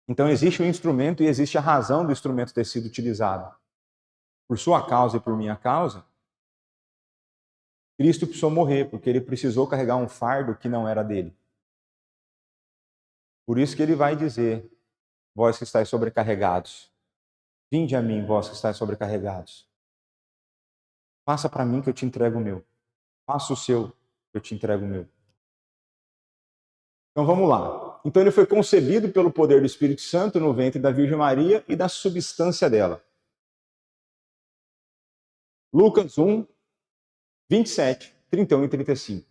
Então, existe o instrumento e existe a razão do instrumento ter sido utilizado. Por sua causa e por minha causa, Cristo precisou morrer, porque ele precisou carregar um fardo que não era dele. Por isso que ele vai dizer, vós que estáis sobrecarregados, vinde a mim, vós que estáis sobrecarregados. Faça para mim que eu te entrego o meu. Faça o seu, que eu te entrego o meu. Então vamos lá. Então ele foi concebido pelo poder do Espírito Santo no ventre da Virgem Maria e da substância dela. Lucas 1, 27, 31 e 35.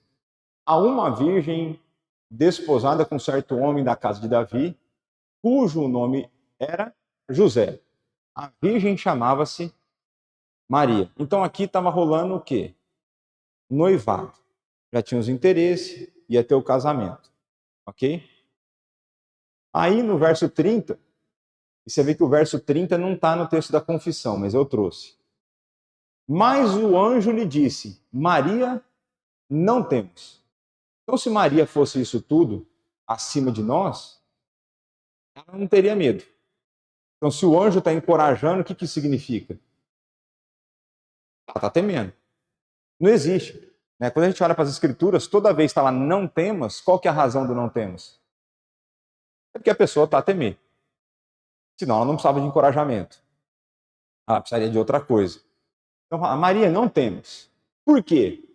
Há uma virgem desposada com certo homem da casa de Davi, cujo nome era José. A virgem chamava-se Maria. Então aqui estava rolando o quê? Noivado. Já tinha os interesses, ia ter o casamento. Ok? Aí no verso 30, e você vê que o verso 30 não está no texto da confissão, mas eu trouxe. Mas o anjo lhe disse, Maria, não temos. Então se Maria fosse isso tudo, acima de nós, ela não teria medo. Então se o anjo está encorajando, o que que significa? Ela está temendo. Não existe. Né? Quando a gente olha para as escrituras, toda vez que está lá não temos, qual que é a razão do não temos? É porque a pessoa está a temer. Senão ela não precisava de encorajamento. Ela precisaria de outra coisa. Então, a Maria, não temos. Por quê?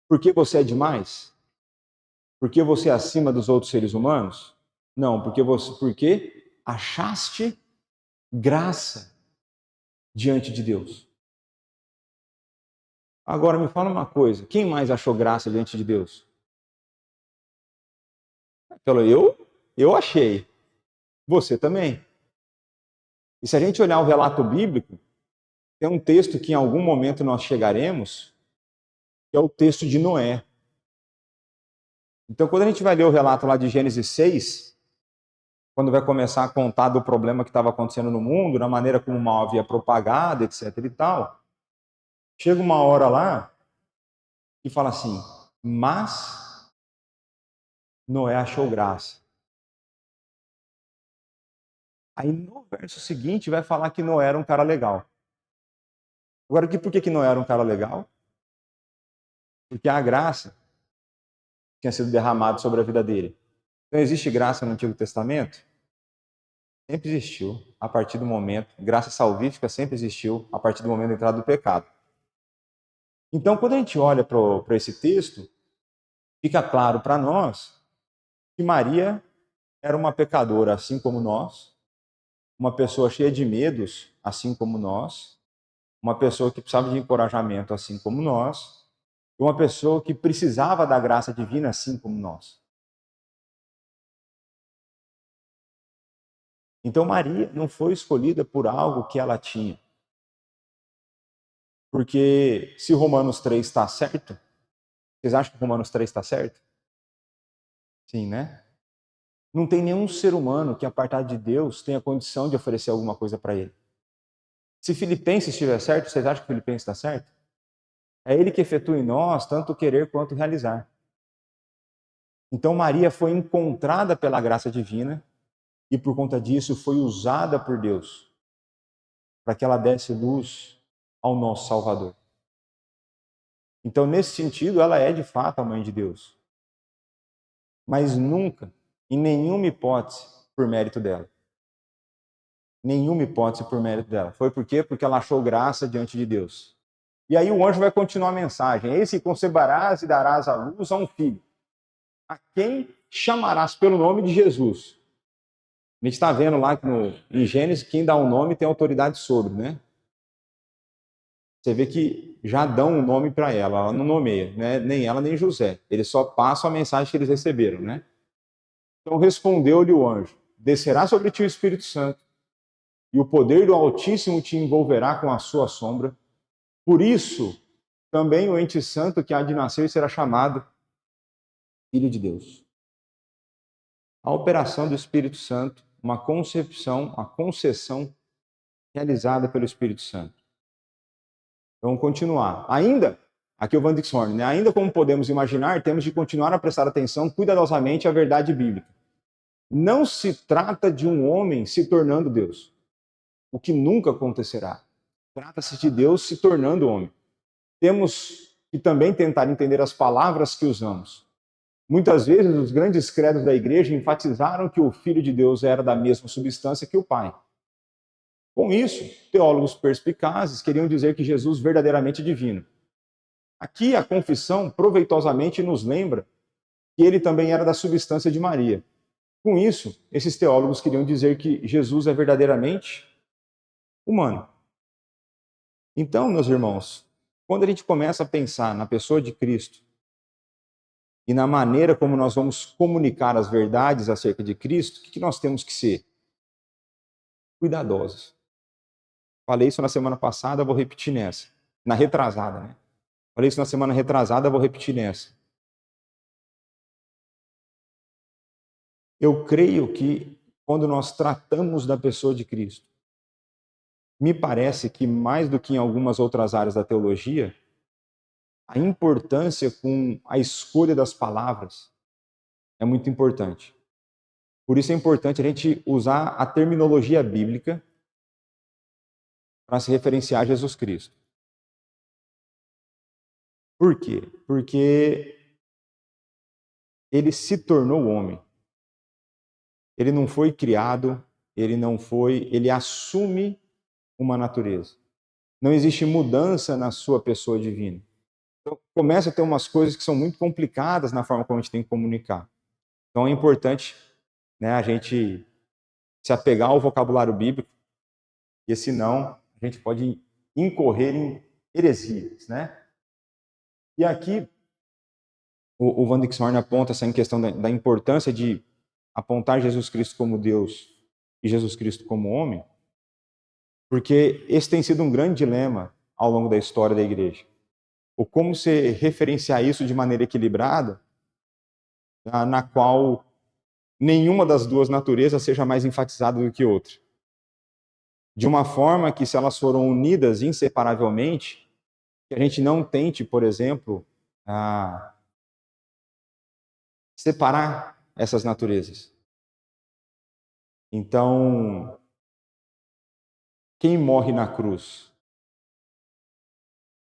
Porque você é demais? Porque você é acima dos outros seres humanos? Não, porque achaste graça diante de Deus. Agora me fala uma coisa, quem mais achou graça diante de Deus? Eu achei. Você também. E se a gente olhar o relato bíblico, tem um texto que em algum momento nós chegaremos, que é o texto de Noé. Então, quando a gente vai ler o relato lá de Gênesis 6, quando vai começar a contar do problema que estava acontecendo no mundo, da maneira como o mal havia propagado, etc e tal, chega uma hora lá e fala assim, mas Noé achou graça. Aí no verso seguinte vai falar que Noé era um cara legal. Agora, por que Noé era um cara legal? Porque a graça tinha sido derramada sobre a vida dele. Então existe graça no Antigo Testamento? Sempre existiu, a partir do momento, graça salvífica sempre existiu, a partir do momento da entrada do pecado. Então, quando a gente olha para esse texto, fica claro para nós que Maria era uma pecadora, assim como nós, uma pessoa cheia de medos, assim como nós, uma pessoa que precisava de encorajamento, assim como nós, e uma pessoa que precisava da graça divina, assim como nós. Então Maria não foi escolhida por algo que ela tinha. Porque se Romanos 3 está certo, vocês acham que Romanos 3 está certo? Sim, né? Não tem nenhum ser humano que, apartado de Deus, tenha condição de oferecer alguma coisa para ele. Se Filipenses estiver certo, vocês acham que Filipenses está certo? É ele que efetua em nós tanto o querer quanto o realizar. Então Maria foi encontrada pela graça divina e por conta disso foi usada por Deus para que ela desse luz ao nosso Salvador. Então, nesse sentido, ela é de fato a mãe de Deus. Mas nunca, em nenhuma hipótese, por mérito dela. Nenhuma hipótese por mérito dela. Foi por quê? Porque ela achou graça diante de Deus. E aí o anjo vai continuar a mensagem. Eis que conceberás e darás à luz a um filho, a quem chamarás pelo nome de Jesus. A gente está vendo lá que em Gênesis, quem dá um nome tem autoridade sobre, né? Você vê que já dão um nome para ela não nomeia, né? Nem ela nem José. Eles só passam a mensagem que eles receberam, né? Então respondeu-lhe o anjo: descerá sobre ti o Espírito Santo, e o poder do Altíssimo te envolverá com a sua sombra. Por isso, também o ente santo que há de nascer será chamado Filho de Deus. A operação do Espírito Santo, uma concepção, uma concessão realizada pelo Espírito Santo. Vamos continuar. Ainda, aqui o Van Dixhorn, né? Ainda como podemos imaginar, temos de continuar a prestar atenção cuidadosamente à verdade bíblica. Não se trata de um homem se tornando Deus, o que nunca acontecerá. Trata-se de Deus se tornando homem. Temos que também tentar entender as palavras que usamos. Muitas vezes, os grandes credos da igreja enfatizaram que o Filho de Deus era da mesma substância que o Pai. Com isso, teólogos perspicazes queriam dizer que Jesus verdadeiramente é divino. Aqui a confissão proveitosamente nos lembra que ele também era da substância de Maria. Com isso, esses teólogos queriam dizer que Jesus é verdadeiramente humano. Então, meus irmãos, quando a gente começa a pensar na pessoa de Cristo e na maneira como nós vamos comunicar as verdades acerca de Cristo, o que nós temos que ser? Cuidadosos. Falei isso na semana passada, vou repetir nessa. Na retrasada, né? Falei isso na semana retrasada, vou repetir nessa. Eu creio que quando nós tratamos da pessoa de Cristo, me parece que mais do que em algumas outras áreas da teologia, a importância com a escolha das palavras é muito importante. Por isso é importante a gente usar a terminologia bíblica para se referenciar a Jesus Cristo. Por quê? Porque ele se tornou homem. Ele não foi criado, ele assume uma natureza. Não existe mudança na sua pessoa divina. Então, começa a ter umas coisas que são muito complicadas na forma como a gente tem que comunicar. Então é importante, né, a gente se apegar ao vocabulário bíblico, porque senão a gente pode incorrer em heresias, né? E aqui o Van Dixhorn aponta essa questão da importância de apontar Jesus Cristo como Deus e Jesus Cristo como homem, porque esse tem sido um grande dilema ao longo da história da igreja. O como se referenciar isso de maneira equilibrada, na qual nenhuma das duas naturezas seja mais enfatizada do que outra. De uma forma que, se elas foram unidas inseparavelmente, que a gente não tente, por exemplo, separar essas naturezas. Então, quem morre na cruz?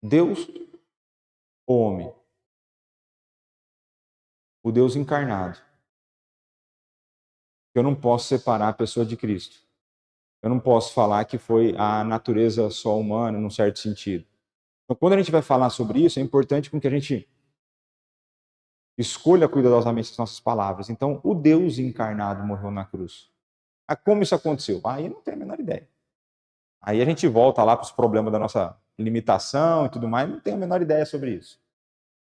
Deus ou homem? O Deus encarnado. Eu não posso separar a pessoa de Cristo. Eu não posso falar que foi a natureza só humana, num certo sentido. Então, quando a gente vai falar sobre isso, é importante que a gente escolha cuidadosamente as nossas palavras. Então, o Deus encarnado morreu na cruz. Como isso aconteceu? Aí eu não tenho a menor ideia. Aí a gente volta lá para os problemas da nossa limitação e tudo mais, não tenho a menor ideia sobre isso.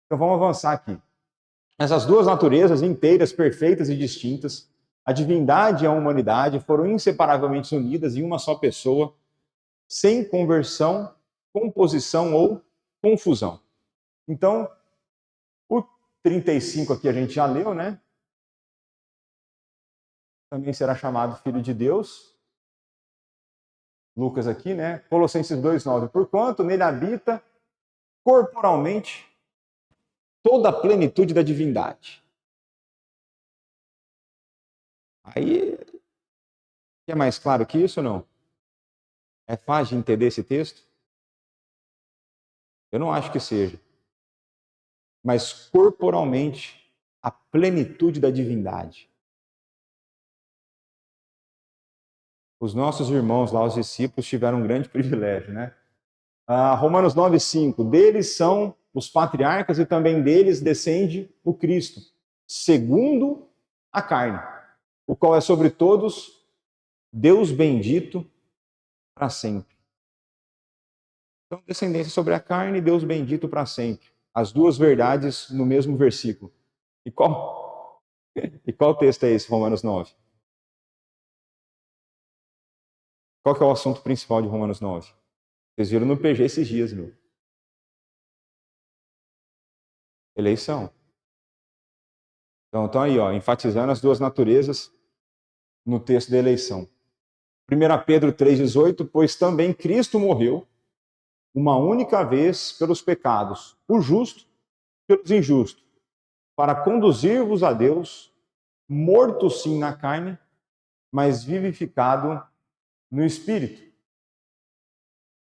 Então vamos avançar aqui. Essas duas naturezas inteiras, perfeitas e distintas, A divindade e a humanidade foram inseparavelmente unidas em uma só pessoa, sem conversão, composição ou confusão. Então, o 35 aqui a gente já leu, né? Também será chamado Filho de Deus. Lucas aqui, né? Colossenses 2,9. Porquanto nele habita corporalmente toda a plenitude da divindade. Aí, é mais claro que isso ou não? É fácil de entender esse texto? Eu não acho que seja. Mas corporalmente, a plenitude da divindade. Os nossos irmãos lá, os discípulos, tiveram um grande privilégio, né? Romanos 9,5. Deles são os patriarcas e também deles descende o Cristo, segundo a carne, o qual é sobre todos Deus bendito para sempre. Então, descendência sobre a carne, Deus bendito para sempre. As duas verdades no mesmo versículo. E qual texto é esse, Romanos 9? Qual que é o assunto principal de Romanos 9? Vocês viram no PG esses dias, meu. Eleição. Então aí, ó, enfatizando as duas naturezas no texto da eleição. 1 Pedro 3,18, pois também Cristo morreu uma única vez pelos pecados, o justo pelos injustos, para conduzir-vos a Deus, morto sim na carne, mas vivificado no Espírito.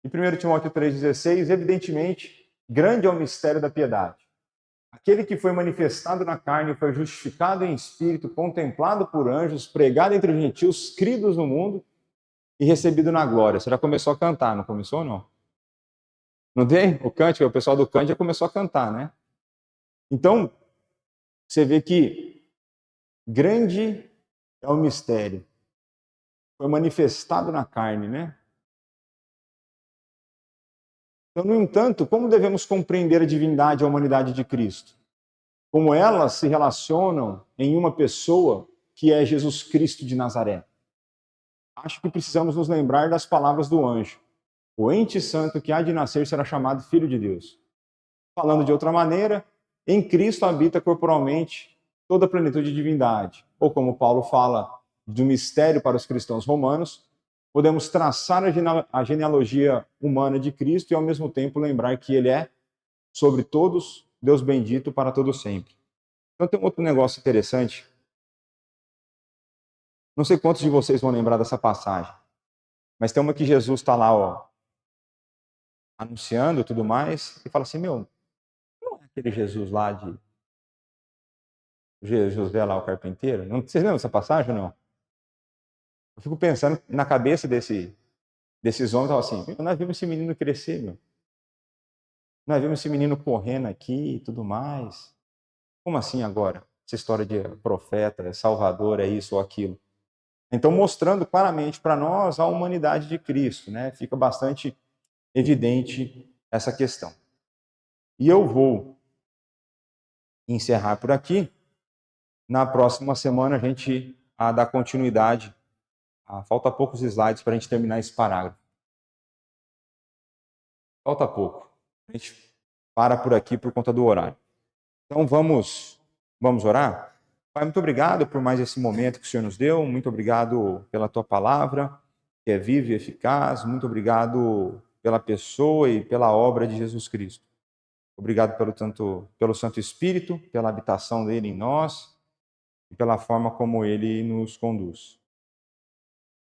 Em 1 Timóteo 3,16, evidentemente, grande é o mistério da piedade. Aquele que foi manifestado na carne foi justificado em espírito, contemplado por anjos, pregado entre os gentios, cridos no mundo e recebido na glória. Você já começou a cantar, não começou ou não? Não tem? O cântico, o pessoal do cântico já começou a cantar, né? Então, você vê que grande é o mistério. Foi manifestado na carne, né? Então, no entanto, como devemos compreender a divindade e a humanidade de Cristo? Como elas se relacionam em uma pessoa que é Jesus Cristo de Nazaré? Acho que precisamos nos lembrar das palavras do anjo. O ente santo que há de nascer será chamado Filho de Deus. Falando de outra maneira, em Cristo habita corporalmente toda a plenitude de divindade. Ou como Paulo fala do mistério para os cristãos romanos, podemos traçar a genealogia humana de Cristo e ao mesmo tempo lembrar que ele é, sobre todos, Deus bendito para todo sempre. Então tem um outro negócio interessante. Não sei quantos de vocês vão lembrar dessa passagem, mas tem uma que Jesus está lá, ó, anunciando tudo mais, e fala assim, meu, não é aquele Jesus lá de José lá, o carpinteiro? Não, vocês lembram dessa passagem ou não? Eu fico pensando na cabeça desses homens, assim, nós vimos esse menino crescer, meu. Nós vimos esse menino correndo aqui e tudo mais. Como assim agora? Essa história de profeta, salvador, é isso ou aquilo. Então, mostrando claramente para nós a humanidade de Cristo, né? Fica bastante evidente essa questão. E eu vou encerrar por aqui. Na próxima semana a gente dá continuidade. Falta poucos slides para a gente terminar esse parágrafo. Falta pouco. A gente para por aqui por conta do horário. Então vamos orar? Pai, muito obrigado por mais esse momento que o Senhor nos deu. Muito obrigado pela tua palavra, que é viva e eficaz. Muito obrigado pela pessoa e pela obra de Jesus Cristo. Obrigado pelo Santo Espírito, pela habitação dele em nós e pela forma como ele nos conduz.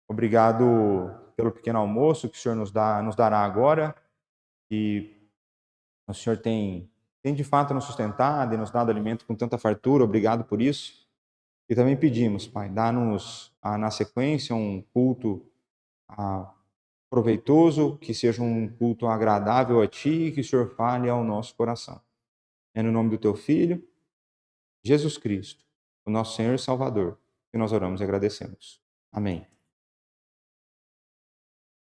Obrigado pelo pequeno almoço que o Senhor nos dará agora, e o Senhor tem de fato nos sustentado e nos dado alimento com tanta fartura. Obrigado por isso. E também pedimos, Pai, dá-nos na sequência um culto proveitoso, que seja um culto agradável a Ti e que o Senhor fale ao nosso coração. É no nome do Teu Filho, Jesus Cristo, o nosso Senhor e Salvador, que nós oramos e agradecemos. Amém.